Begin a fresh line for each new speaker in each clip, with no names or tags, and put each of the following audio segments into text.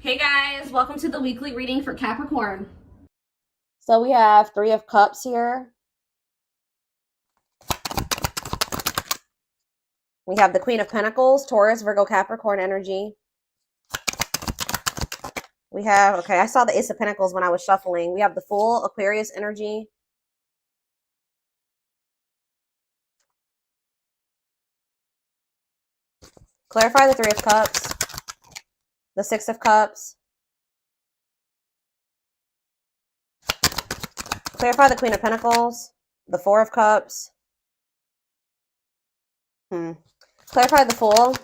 Hey guys, welcome to the weekly reading for Capricorn.
So we have Three of Cups here. We have the Queen of Pentacles, Taurus, Virgo, Capricorn energy. We have, okay, I saw the Ace of Pentacles when I was shuffling. We have the Fool, Aquarius energy. Clarify the Three of Cups, the Six of Cups. Clarify the Queen of Pentacles, the Four of Cups. Clarify the Fool,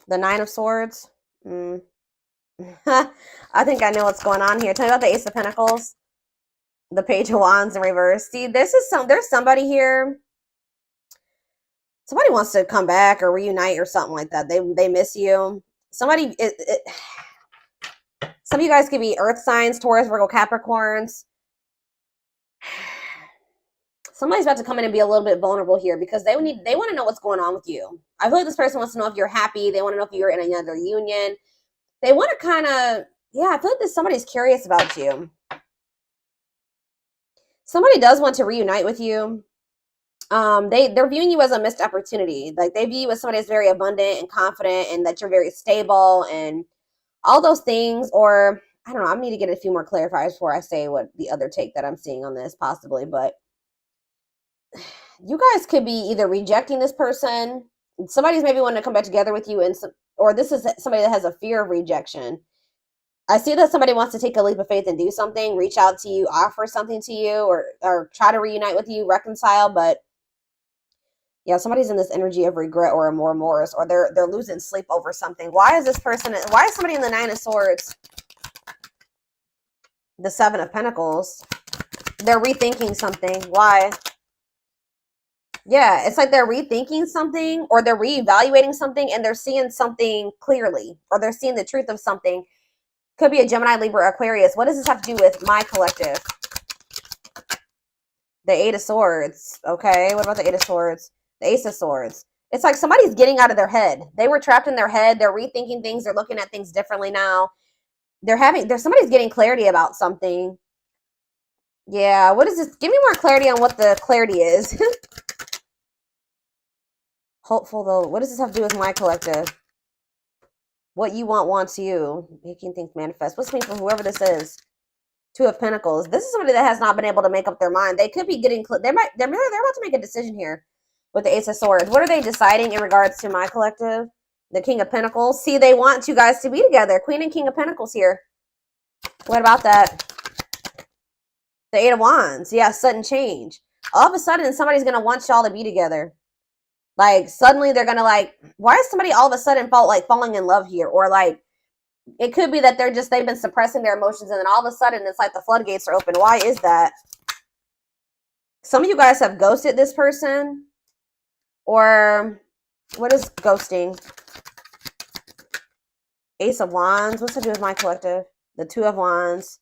the Nine of Swords. I think I know what's going on here. Tell me about the Ace of Pentacles, the Page of Wands in reverse. See, there's somebody here. Somebody wants to come back or reunite or something like that. They miss you. Some of you guys could be earth signs, Taurus, Virgo, Capricorns. Somebody's about to come in and be a little bit vulnerable here because they want to know what's going on with you. I feel like this person wants to know if you're happy. They want to know if you're in another union. They want to kind of, yeah, I feel like somebody's curious about you. Somebody does want to reunite with you. They're viewing you as a missed opportunity. Like they view you as somebody that's very abundant and confident and that you're very stable and all those things. Or I don't know, I need to get a few more clarifiers before I say what the other take that I'm seeing on this possibly. But you guys could be either rejecting this person. Somebody's maybe wanting to come back together with you, or this is somebody that has a fear of rejection. I see that somebody wants to take a leap of faith and do something, reach out to you, offer something to you, or try to reunite with you, reconcile. But yeah, somebody's in this energy of regret or remorse, or they're losing sleep over something. Why is somebody in the Nine of Swords? The Seven of Pentacles. They're rethinking something. Why? Yeah, it's like they're rethinking something or they're reevaluating something and they're seeing something clearly or they're seeing the truth of something. Could be a Gemini, Libra, Aquarius. What does this have to do with my collective? The Eight of Swords. Okay, what about the Eight of Swords? The Ace of Swords. It's like somebody's getting out of their head. They were trapped in their head. They're rethinking things. They're looking at things differently now. Somebody's getting clarity about something. Yeah, what is this? Give me more clarity on what the clarity is. Hopeful though. What does this have to do with my collective? What you want wants you. Making things manifest. What's this mean for whoever this is? Two of Pentacles. This is somebody that has not been able to make up their mind. They could be getting. They're about to make a decision here with the Ace of Swords. What are they deciding in regards to my collective? The King of Pentacles. See, they want you guys to be together. Queen and King of Pentacles here. What about that? The Eight of Wands. Yeah, sudden change. All of a sudden, somebody's gonna want y'all to be together. Like suddenly they're gonna why is somebody all of a sudden falling in love here? Or like it could be that they've been suppressing their emotions and then all of a sudden it's like the floodgates are open. Why is that? Some of you guys have ghosted this person. Or what is ghosting? Ace of Wands. What's to do with my collective? The Two of Wands.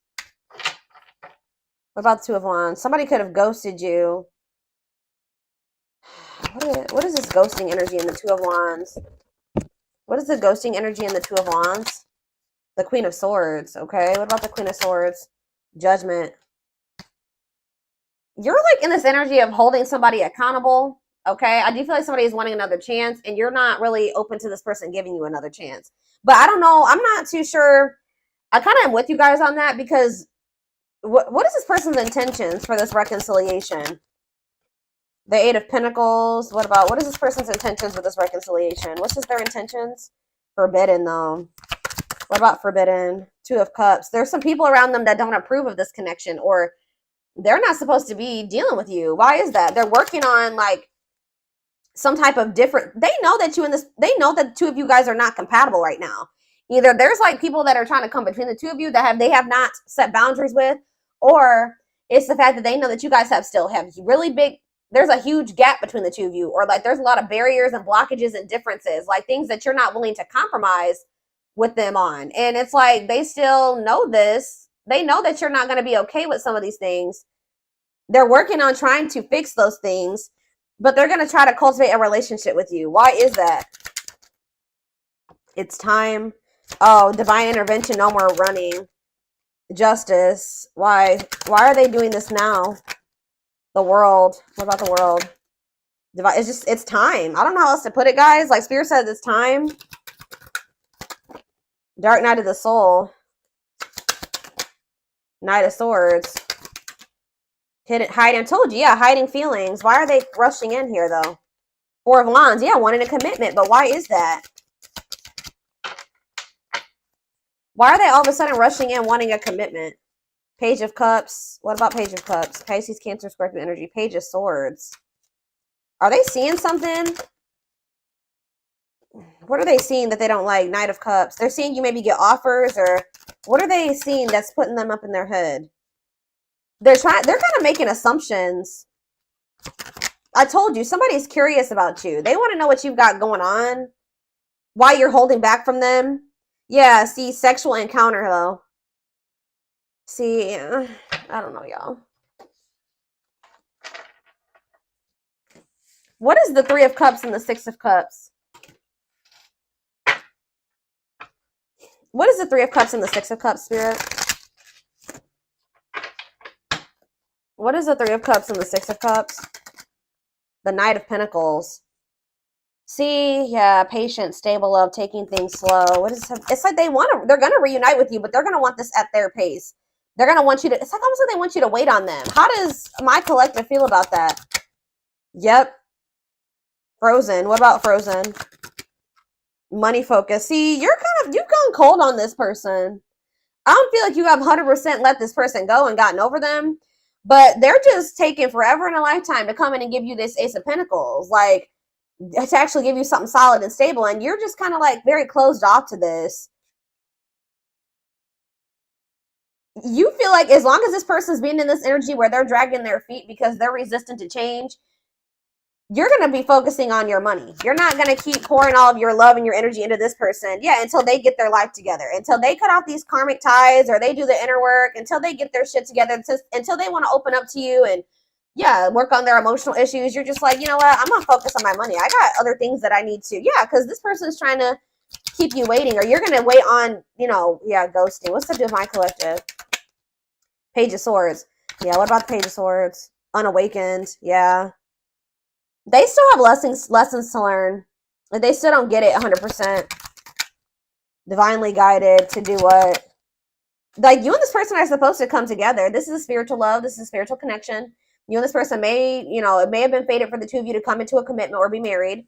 What about the Two of Wands? Somebody could have ghosted you. What is this ghosting energy in the Two of Wands? What is the ghosting energy in the Two of Wands? The Queen of Swords. Okay, what about the Queen of Swords? Judgment. You're like in this energy of holding somebody accountable. Okay, I do feel like somebody is wanting another chance and you're not really open to this person giving you another chance. But I don't know. I'm not too sure. I kind of am with you guys on that because what is this person's intentions for this reconciliation? The Eight of Pentacles. What is this person's intentions with this reconciliation? What's their intentions? Forbidden, though. What about forbidden? Two of Cups. There's some people around them that don't approve of this connection, or they're not supposed to be dealing with you. Why is that? They're working on like some type of different. They know that they know that the two of you guys are not compatible right now. Either there's like people that are trying to come between the two of you that they have not set boundaries with, or it's the fact that they know that you guys still have really big. There's a huge gap between the two of you, or like there's a lot of barriers and blockages and differences, like things that you're not willing to compromise with them on. And it's like they still know this. They know that you're not going to be okay with some of these things. They're working on trying to fix those things, but they're going to try to cultivate a relationship with you. Why is that? It's time. Oh, divine intervention, no more running. Justice. Why? Why are they doing this now? The world. What about the world? It's just, it's time. I don't know how else to put it, guys. Like Spirit said, it's time. Dark Night of the Soul. Knight of Swords. Hiding. Told you, yeah, hiding feelings. Why are they rushing in here, though? Four of Wands. Yeah, wanting a commitment, but why is that? Why are they all of a sudden rushing in wanting a commitment? Page of Cups. What about Page of Cups? Pisces, Cancer, Scorpio energy. Page of Swords. Are they seeing something? What are they seeing that they don't like? Knight of Cups. They're seeing you maybe get offers, or what are they seeing that's putting them up in their head? They're kind of making assumptions. I told you, somebody's curious about you. They want to know what you've got going on. Why you're holding back from them. Yeah, see, sexual encounter, though. See, I don't know, y'all. What is the Three of Cups and the Six of Cups? What is the Three of Cups and the Six of Cups, Spirit? What is the Three of Cups and the Six of Cups? The Knight of Pentacles. See, yeah, patient, stable love, taking things slow. What is it? It's like they're going to reunite with you, but they're going to want this at their pace. They're going to want you to, it's like almost like they want you to wait on them. How does my collective feel about that? Yep. Frozen. What about Frozen? Money focus. See, you've gone cold on this person. I don't feel like you have 100% let this person go and gotten over them, but they're just taking forever and a lifetime to come in and give you this Ace of Pentacles, like to actually give you something solid and stable, and you're just kind of like very closed off to this. You feel like as long as this person's being in this energy where they're dragging their feet because they're resistant to change, you're going to be focusing on your money. You're not going to keep pouring all of your love and your energy into this person. Yeah, until they get their life together. Until they cut off these karmic ties, or they do the inner work. Until they get their shit together. Until they want to open up to you and, yeah, work on their emotional issues. You're just like, you know what? I'm going to focus on my money. I got other things that I need to. Yeah, because this person's trying to keep you waiting. Or you're going to wait on, you know, yeah, ghosting. What's up with my collective? Page of Swords. Yeah, what about the Page of Swords? Unawakened. Yeah. They still have lessons to learn. Like, they still don't get it 100%. Divinely guided to do what? Like, you and this person are supposed to come together. This is a spiritual love. This is a spiritual connection. You and this person may, you know, it may have been fated for the two of you to come into a commitment or be married,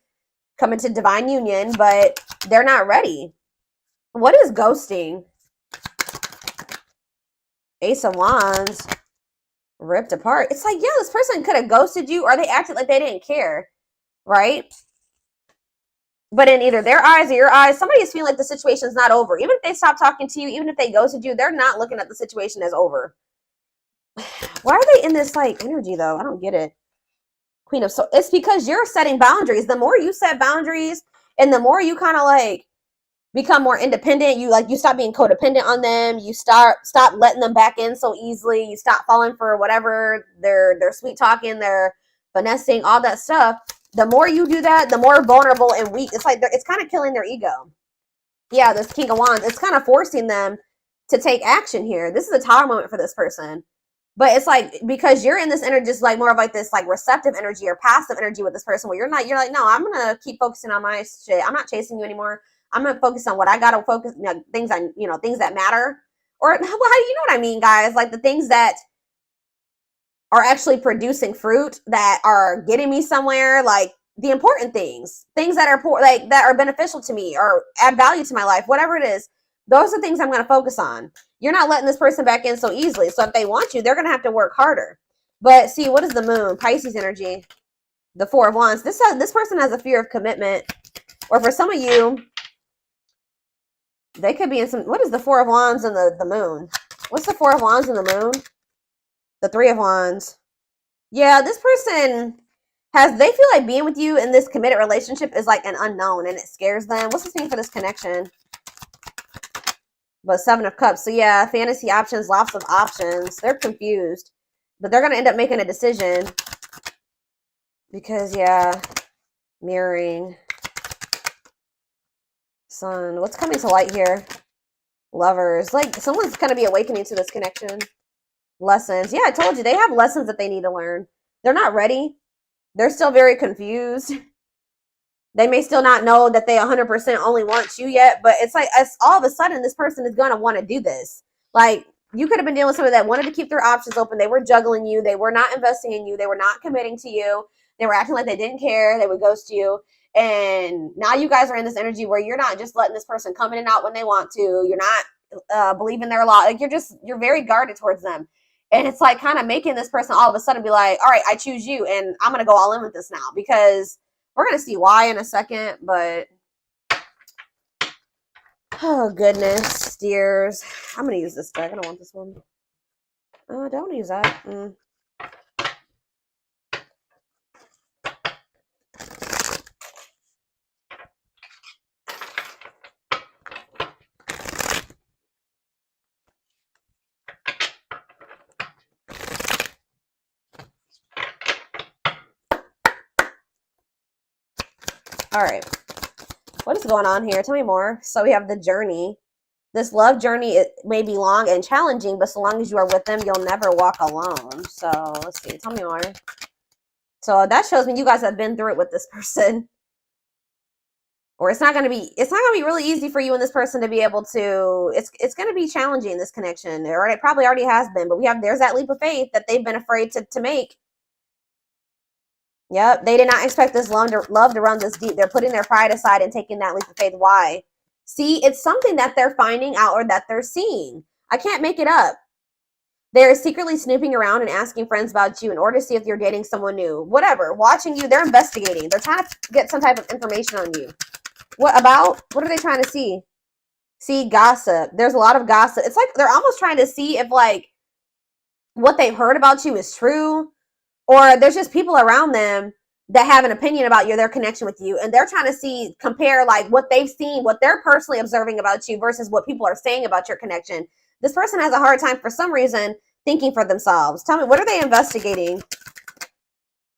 come into divine union, but they're not ready. What is ghosting? Ace of Wands. Ripped apart. It's like, yeah, this person could have ghosted you, or they acted like they didn't care, right? But in either their eyes or your eyes, somebody is feeling like the situation's not over. Even if they stop talking to you, even if they ghosted you, they're not looking at the situation as over. Why are they in this like energy though? I don't get it. Queen of Swords. It's because you're setting boundaries. The more you set boundaries, and the more you kind of like become more independent, you stop being codependent on them. You stop letting them back in so easily. You stop falling for whatever they're sweet talking, they're finessing, all that stuff. The more you do that, the more vulnerable and weak. It's like it's kind of killing their ego. Yeah, this King of Wands, it's kind of forcing them to take action here. This is a Tower moment for this person. But it's like, because you're in this energy, just like more of like this like receptive energy or passive energy with this person, where you're like, no, I'm gonna keep focusing on my shit. I'm not chasing you anymore. I'm gonna focus on what I gotta focus, you know, things that matter, or how, you know what I mean, guys, like the things that are actually producing fruit, that are getting me somewhere, like the important things that are that are beneficial to me or add value to my life, whatever it is. Those are things I'm gonna focus on. You're not letting this person back in so easily. So if they want you, they're gonna have to work harder. But see, what is the Moon? Pisces energy. The Four of Wands. This person has a fear of commitment, or for some of you, they could be in some. What is the Four of Wands and the Moon? What's the Four of Wands and the Moon? The Three of Wands. Yeah, this person they feel like being with you in this committed relationship is like an unknown, and it scares them. What's the thing for this connection? But Seven of Cups. So yeah, fantasy options, lots of options. They're confused, but they're going to end up making a decision because, yeah, mirroring. Sun. What's coming to light here? Lovers. Like, someone's going to be awakening to this connection. Lessons. Yeah, I told you. They have lessons that they need to learn. They're not ready. They're still very confused. They may still not know that they 100% only want you yet, but it's like all of a sudden this person is going to want to do this. Like, you could have been dealing with somebody that wanted to keep their options open. They were juggling you. They were not investing in you. They were not committing to you. They were acting like they didn't care. They would ghost you. And now you guys are in this energy where you're not just letting this person come in and out when they want to. You're not believing their law. Like, you're very guarded towards them. And it's like kind of making this person all of a sudden be like, all right, I choose you. And I'm going to go all in with this now, because we're going to see why in a second. But, oh, goodness, dears. I'm going to use this deck. I don't want this one. Don't use that. All right. What is going on here? Tell me more. So we have the journey. This love journey, it may be long and challenging, but so long as you are with them, you'll never walk alone. So let's see. Tell me more. So that shows me you guys have been through it with this person. Or it's not going to be really easy for you and this person to be able to, it's going to be challenging, this connection. Or it probably already has been, but there's that leap of faith that they've been afraid to make. Yep, they did not expect this love to run this deep. They're putting their pride aside and taking that leap of faith. Why? See, it's something that they're finding out or that they're seeing. I can't make it up. They're secretly snooping around and asking friends about you in order to see if you're dating someone new. Whatever, watching you, they're investigating. They're trying to get some type of information on you. What about? What are they trying to see? See, gossip. There's a lot of gossip. It's like they're almost trying to see if, like, what they've heard about you is true. Or there's just people around them that have an opinion about their connection with you. And they're trying to compare like what they've seen, what they're personally observing about you versus what people are saying about your connection. This person has a hard time for some reason thinking for themselves. Tell me, what are they investigating?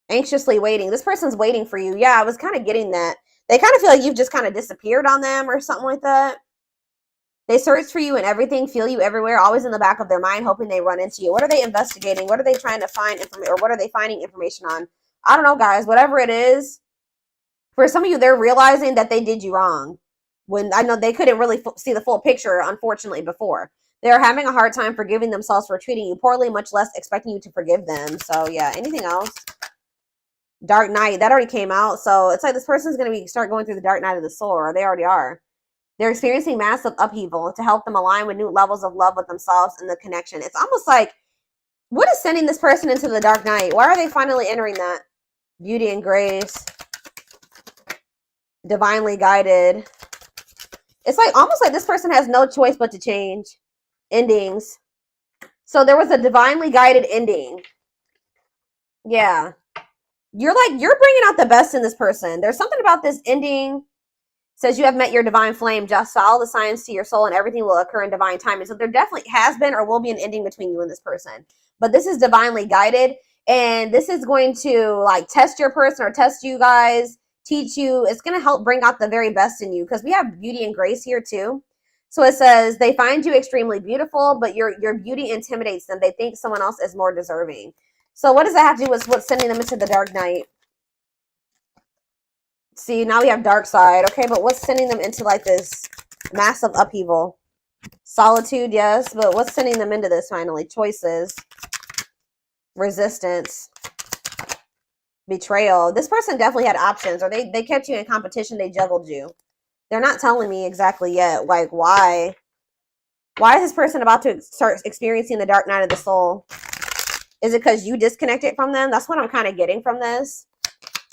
Anxiously waiting. This person's waiting for you. Yeah, I was kind of getting that. They kind of feel like you've just kind of disappeared on them or something like that. They search for you and everything, feel you everywhere, always in the back of their mind, hoping they run into you. What are they investigating? What are they trying to find information, or what are they finding information on? I don't know, guys. Whatever it is, for some of you, they're realizing that they did you wrong. When I know they couldn't really see the full picture, unfortunately, before. They're having a hard time forgiving themselves for treating you poorly, much less expecting you to forgive them. So, yeah. Anything else? Dark night. That already came out. So, it's like this person's going to start going through the dark night of the soul, or they already are. They're experiencing massive upheaval to help them align with new levels of love with themselves and the connection. It's almost like, what is sending this person into the dark night? Why are they finally entering that? Beauty and grace. Divinely guided. It's like almost like this person has no choice but to change. Endings. So there was a divinely guided ending. Yeah. You're bringing out the best in this person. There's something about this ending. Says you have met your divine flame. Just follow the signs to your soul and everything will occur in divine timing. So there definitely has been or will be an ending between you and this person. But this is divinely guided. And this is going to like test your person or test you guys, teach you. It's going to help bring out the very best in you, because we have beauty and grace here too. So it says they find you extremely beautiful, but your beauty intimidates them. They think someone else is more deserving. So what does that have to do with what's sending them into the dark night? See, now we have dark side. Okay, but what's sending them into like this massive upheaval? Solitude, yes, but what's sending them into this finally? Choices. Resistance. Betrayal. This person definitely had options, or they kept you in competition. They juggled you. They're not telling me exactly yet. Like, why? Why is this person about to start experiencing the dark night of the soul? Is it because you disconnected from them? That's what I'm kind of getting from this.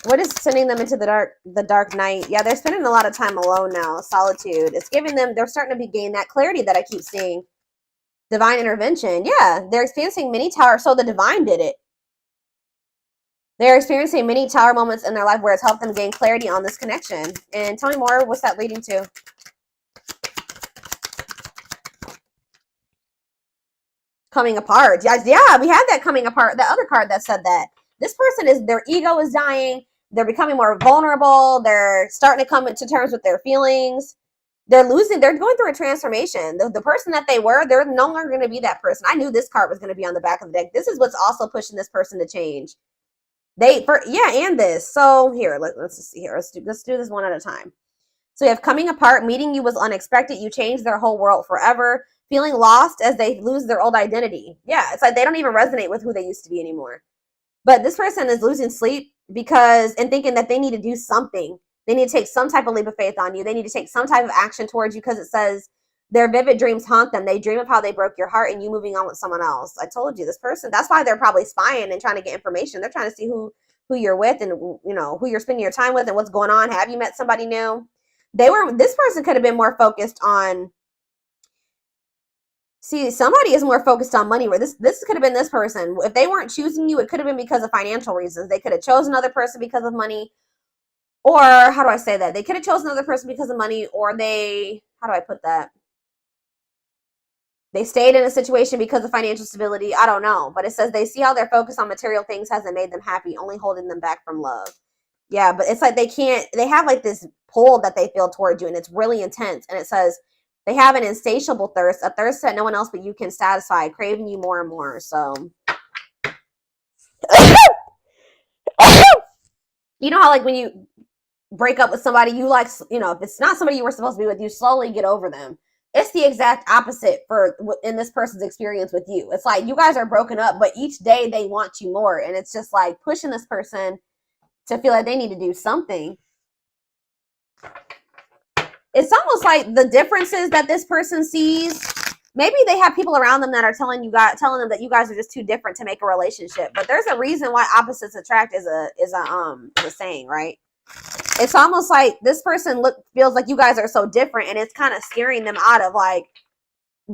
What is sending them into the dark night? Yeah, they're spending a lot of time alone now. Solitude. It's giving them, they're starting to gain that clarity that I keep seeing. Divine intervention. Yeah, they're experiencing many tower. So the divine did it. They're experiencing many tower moments in their life where it's helped them gain clarity on this connection. And tell me more. What's that leading to? Coming apart. Yeah, we had that coming apart. The other card that said that. This person is, their ego is dying. They're becoming more vulnerable. They're starting to come to terms with their feelings. they're going through a transformation. The person that they were, they're no longer going to be that person. I knew this card was going to be on the back of the deck. This is what's also pushing this person to change. And this. So here, let's just see here. Let's do this one at a time. So you have coming apart, meeting you was unexpected. You changed their whole world forever. Feeling lost as they lose their old identity. Yeah, it's like they don't even resonate with who they used to be anymore. But this person is losing sleep and thinking that they need to do something. They need to take some type of leap of faith on you. They need to take some type of action towards you because it says their vivid dreams haunt them. They dream of how they broke your heart and you moving on with someone else. I told you, this person, that's why they're probably spying and trying to get information. They're trying to see who you're with and, you know, who you're spending your time with and what's going on. Have you met somebody new? This person could have been more focused on, somebody is more focused on money, where this could have been this person. If they weren't choosing you, it could have been because of financial reasons. They could have chosen another person because of money. Or how do I say that? They could have chosen another person because of money, or how do I put that? They stayed in a situation because of financial stability. I don't know. But it says they see how their focus on material things hasn't made them happy, only holding them back from love. Yeah, but it's like they have like this pull that they feel towards you, and it's really intense. And it says they have an insatiable thirst, a thirst that no one else but you can satisfy, craving you more and more. So, you know how like when you break up with somebody, you like, you know, if it's not somebody you were supposed to be with, you slowly get over them. It's the exact opposite in this person's experience with you. It's like you guys are broken up, but each day they want you more. And it's just like pushing this person to feel like they need to do something. It's almost like the differences that this person sees. Maybe they have people around them that are telling them that you guys are just too different to make a relationship. But there's a reason why opposites attract is a saying, right? It's almost like this person feels like you guys are so different, and it's kind of scaring them out of like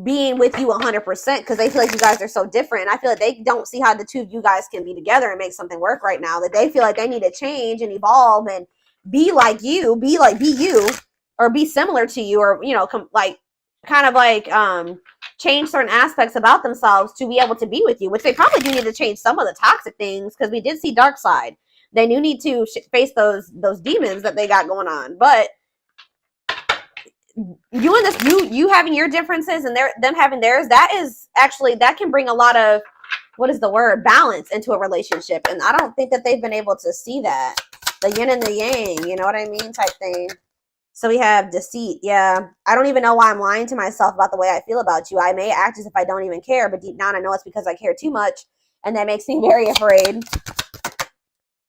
being with you 100% because they feel like you guys are so different. And I feel like they don't see how the two of you guys can be together and make something work right now. That they feel like they need to change and evolve and be like you, be you, or be similar to you, or you know, change certain aspects about themselves to be able to be with you. Which they probably do need to change some of the toxic things because we did see dark side. They do need to face those demons that they got going on. But you having your differences and them having theirs, that can bring a lot of, balance into a relationship. And I don't think that they've been able to see that. The yin and the yang, you know what I mean, type thing. So we have deceit. Yeah. I don't even know why I'm lying to myself about the way I feel about you. I may act as if I don't even care, but deep down I know it's because I care too much. And that makes me very afraid.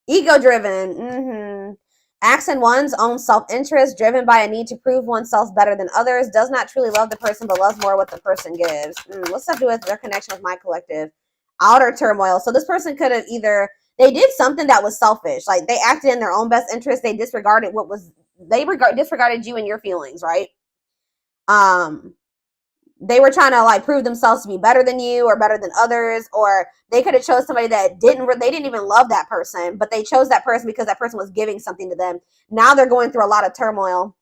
Ego-driven. Acts in one's own self-interest, driven by a need to prove oneself better than others, does not truly love the person, but loves more what the person gives. What's that to do with their connection with my collective? Outer turmoil. So this person could have they did something that was selfish. Like they acted in their own best interest. They disregarded disregarded you and your feelings, right? They were trying to like prove themselves to be better than you or better than others, or they could have chose somebody that they didn't even love that person, but they chose that person because that person was giving something to them. Now they're going through a lot of turmoil.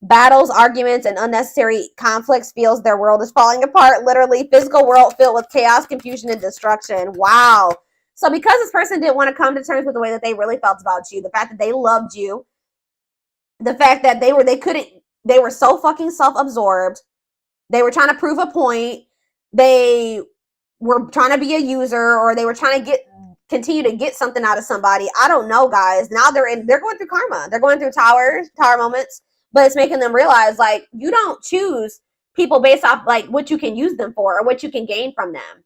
Battles, arguments, and unnecessary conflicts feels their world is falling apart. Literally, physical world filled with chaos, confusion, and destruction. Wow. So because this person didn't want to come to terms with the way that they really felt about you, the fact that they loved you, the fact that they were so fucking self-absorbed. They were trying to prove a point. They were trying to be a user, or they were trying to continue to get something out of somebody. I don't know, guys. Now they're going through karma. They're going through tower moments, but it's making them realize like you don't choose people based off like what you can use them for or what you can gain from them.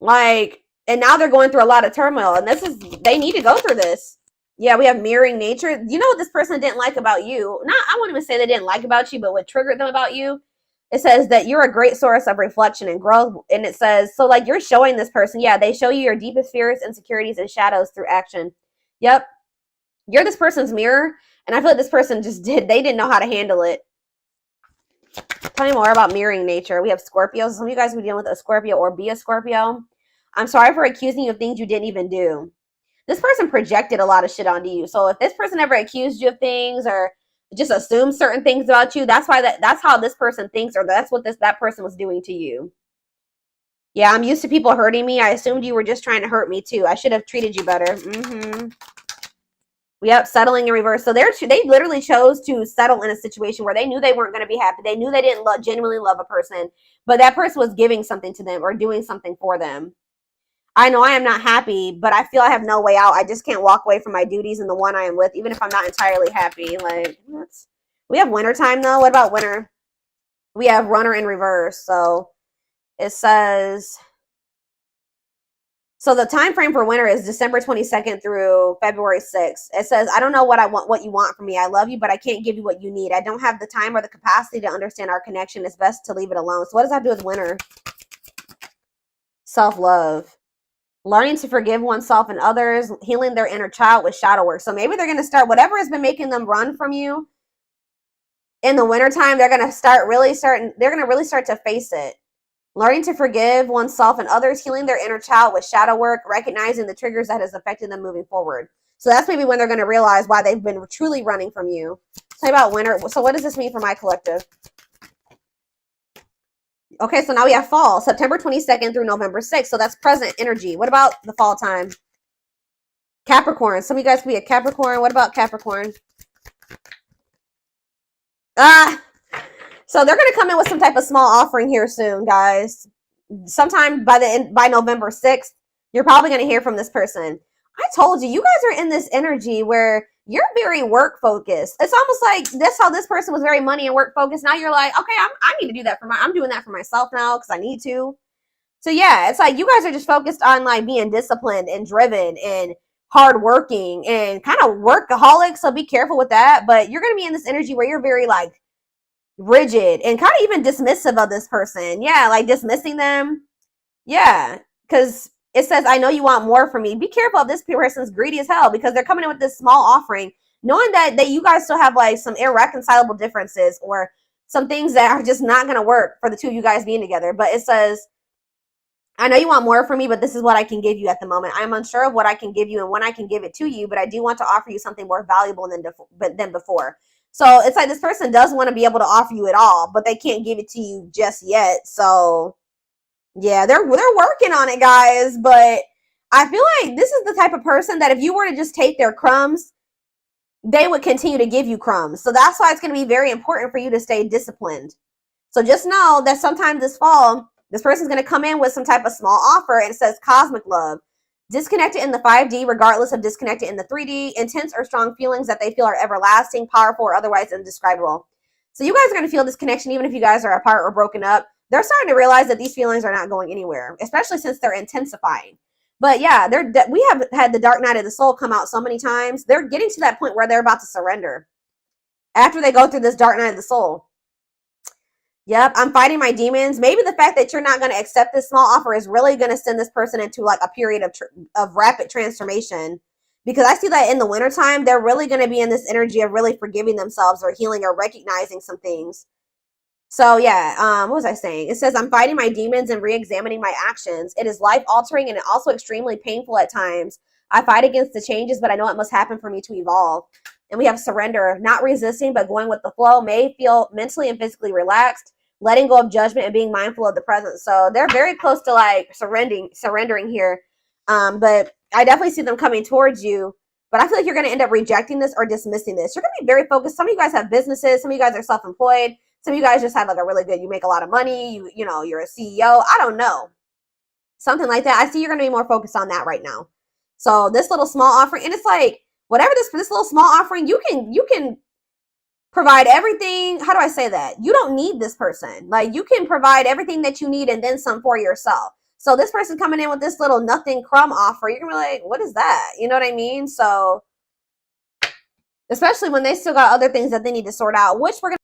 Like, and now they're going through a lot of turmoil, and they need to go through this. Yeah, we have mirroring nature. You know what this person didn't like about you? I wouldn't even say they didn't like about you, but what triggered them about you? It says that you're a great source of reflection and growth. And it says, so like you're showing this person, yeah, they show you your deepest fears, insecurities, and shadows through action. Yep. You're this person's mirror. And I feel like this person they didn't know how to handle it. Tell me more about mirroring nature. We have Scorpios. Some of you guys will be dealing with a Scorpio or be a Scorpio. I'm sorry for accusing you of things you didn't even do. This person projected a lot of shit onto you. So if this person ever accused you of things or just assume certain things about you, that's how this person thinks, or that's what that person was doing to you. Yeah, I'm used to people hurting me. I assumed you were just trying to hurt me too. I should have treated you better. Yep, settling in reverse. So they literally chose to settle in a situation where they knew they weren't going to be happy. They knew they didn't genuinely love a person, but that person was giving something to them or doing something for them. I know I am not happy, but I feel I have no way out. I just can't walk away from my duties and the one I am with, even if I'm not entirely happy. Like, we have winter time though. What about winter? We have runner in reverse. So it says, so the time frame for winter is December 22nd through February 6th. It says, I don't know what you want from me. I love you, but I can't give you what you need. I don't have the time or the capacity to understand our connection. It's best to leave it alone. So what does that do with winter? Self-love. Learning to forgive oneself and others, healing their inner child with shadow work. So maybe they're going to start, whatever has been making them run from you in the wintertime, they're going to really start to face it. Learning to forgive oneself and others, healing their inner child with shadow work, recognizing the triggers that has affected them moving forward. So that's maybe when they're going to realize why they've been truly running from you. Tell me about winter. So what does this mean for my collective? Okay, so now we have fall, September 22nd through November 6th. So that's present energy. What about the fall time? Capricorn. Some of you guys could be a Capricorn. What about Capricorn? So they're going to come in with some type of small offering here soon, guys. Sometime by November 6th, you're probably going to hear from this person. I told you, you guys are in this energy where you're very work focused. It's almost like that's how this person was very money and work focused. Now you're like, okay, I need to do that I'm doing that for myself now because I need to. So yeah, it's like you guys are just focused on like being disciplined and driven and hardworking and kind of workaholic. So be careful with that. But you're going to be in this energy where you're very like rigid and kind of even dismissive of this person. Yeah, like dismissing them. Yeah, because it says, I know you want more from me. Be careful if this person's greedy as hell because they're coming in with this small offering, knowing that you guys still have like some irreconcilable differences or some things that are just not going to work for the two of you guys being together. But it says, I know you want more from me, but this is what I can give you at the moment. I'm unsure of what I can give you and when I can give it to you, but I do want to offer you something more valuable than before. So it's like this person does want to be able to offer you it all, but they can't give it to you just yet. So yeah, they're working on it, guys. But I feel like this is the type of person that if you were to just take their crumbs, they would continue to give you crumbs. So that's why it's going to be very important for you to stay disciplined. So just know that sometime this fall, this person's going to come in with some type of small offer and it says cosmic love. Disconnected in the 5D, regardless of disconnected in the 3D, intense or strong feelings that they feel are everlasting, powerful, or otherwise indescribable. So you guys are going to feel this connection even if you guys are apart or broken up. They're starting to realize that these feelings are not going anywhere, especially since they're intensifying. But yeah, we have had the dark night of the soul come out so many times. They're getting to that point where they're about to surrender after they go through this dark night of the soul. Yep, I'm fighting my demons. Maybe the fact that you're not going to accept this small offer is really going to send this person into like a period of rapid transformation. Because I see that in the wintertime, they're really going to be in this energy of really forgiving themselves or healing or recognizing some things. So yeah, what was I saying? It says, I'm fighting my demons and re-examining my actions. It is life-altering and also extremely painful at times. I fight against the changes, but I know it must happen for me to evolve. And we have surrender, not resisting, but going with the flow, may feel mentally and physically relaxed, letting go of judgment and being mindful of the present. So they're very close to like surrendering here. But I definitely see them coming towards you. But I feel like you're going to end up rejecting this or dismissing this. You're going to be very focused. Some of you guys have businesses. Some of you guys are self-employed. Some of you guys just have like a really good, you make a lot of money. You know, you're a CEO. I don't know. Something like that. I see you're going to be more focused on that right now. So this little small offering, and it's like, whatever this little small offering, you can provide everything. How do I say that? You don't need this person. Like you can provide everything that you need and then some for yourself. So this person coming in with this little nothing crumb offer, you're gonna be like, what is that? You know what I mean? So especially when they still got other things that they need to sort out, which we're gonna